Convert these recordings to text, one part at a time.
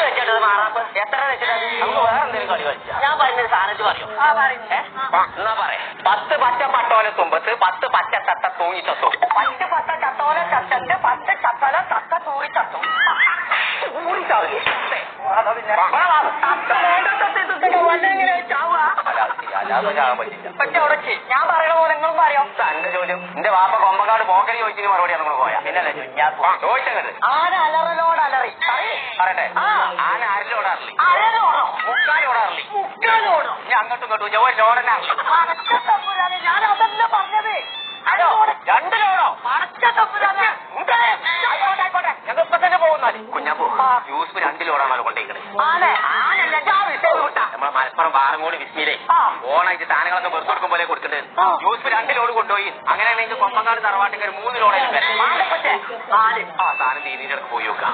വെച്ചിട്ടത് മാറാപ്പ് എത്ര വെച്ചിട്ട് നമുക്ക് വേറെ എന്തെങ്കിലും കളി കളിച്ചാ ഞാൻ പറഞ്ഞ സാധനത്ത് പറയോ എന്നാ പറയാ 10 പച്ച പട്ടോല തുമ്പത്ത് 10 പച്ച ചത്ത തൂങ്ങി ചത്തു 10 പച്ച ചത്തോല ചത്തന്റെ 10 ചത്തോല ചത്ത തൂങ്ങി ചത്തു ഞാൻ പറയണ പോലെ നിങ്ങളും പറയോ എന്റെ ചോദ്യം എന്റെ വാപ്പ കൊമ്പക്കാട് പോക്കരി ചോദിച്ചിട്ട് മറുപടി നമ്മൾ പോയാ പിന്നല്ലേ ചോദിച്ചങ്ങട്ട് ആന അലറലോട് അലറി പറയട്ടെ ആന അരലോടാറില്ല മുക്കാലോടാറില്ല ഞാൻ അങ്ങോട്ടും ഇങ്ങോട്ടും ജോലി ഞാൻ അതല്ല പറഞ്ഞത് രണ്ട് ലോഡോ ഞങ്ങൾ ഇപ്പൊ തന്നെ പോകുന്നാല് കുഞ്ഞാപ്പോ യൂസ് 2 ലോഡാണല്ലോ കൊണ്ടേക്കണേ നമ്മളെ മലപ്പുറം പാറങ്ങോട് വിസ്മിയിലെ ഓണായിട്ട് സാധനങ്ങളൊക്കെ വെറുതെ കൊടുക്കും പോലെ കൊടുക്കേണ്ടത് യൂസ് 2 ലോഡ് കൊണ്ടുപോയി അങ്ങനെയാണെങ്കിൽ കൊമ്പങ്ങാട് തറവാട്ടിൽ 3 ലോഡായാലും സാധനം രീതിയിലൊക്കെ പോയി നോക്കാം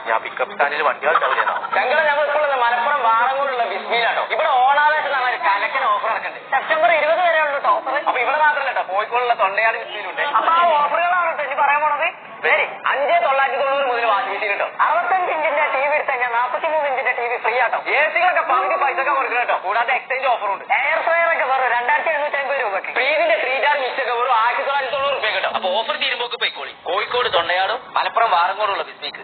ഞാൻ പിക്കപ്പ് സ്റ്റാൻഡിൽ വണ്ടികൾ ഞങ്ങൾ ഇപ്പോൾ മലപ്പുറം പാറങ്ങോടുള്ള വിസ്മിയിലാട്ടോ ഇവിടെ ഓണാവേശം പറഞ്ഞാൽ കലക്കൻ ഓഫർ ഇറക്കുന്നുണ്ട് സെപ്റ്റംബർ 20 വരെ ഉള്ളൂ ഓഫർ അപ്പൊ ഇവിടെ മാത്രമല്ല കേട്ടോ കോഴിക്കോടുള്ള തൊണ്ടയാട് വിസ്മിയിലുണ്ട് അപ്പൊ ആ ഓഫറുകളാണ് ഇനി പറയാൻ പോണത് 5990 മുതൽ വാഷിംഗ് മെഷീൻ കിട്ടും 65 ഇഞ്ചിന്റെ ടി വി എടുത്ത് കഴിഞ്ഞാൽ 43 ഇഞ്ചിന്റെ ടി വി ഫ്രീ ആട്ടോ എസികളൊക്കെ പകുതി പൈസ ഒക്കെ കൊടുക്കണം കേട്ടോ കൂടാതെ എക്സ്ചേഞ്ച് ഓഫറുണ്ട് എയർ ഫ്രയർ ഒക്കെ വെറും 2750 രൂപ ഫ്രീജിന്റെ 3 ജാർ മിക്സൊക്കെ വെറും 1990 രൂപ കിട്ടും അപ്പൊ ഓഫർ തീരുമ്പോ പോയിക്കോളി കോഴിക്കോട് തൊണ്ടയാടും മലപ്പുറം വാറങ്ങോടുള്ള ബിസ്മിക്ക്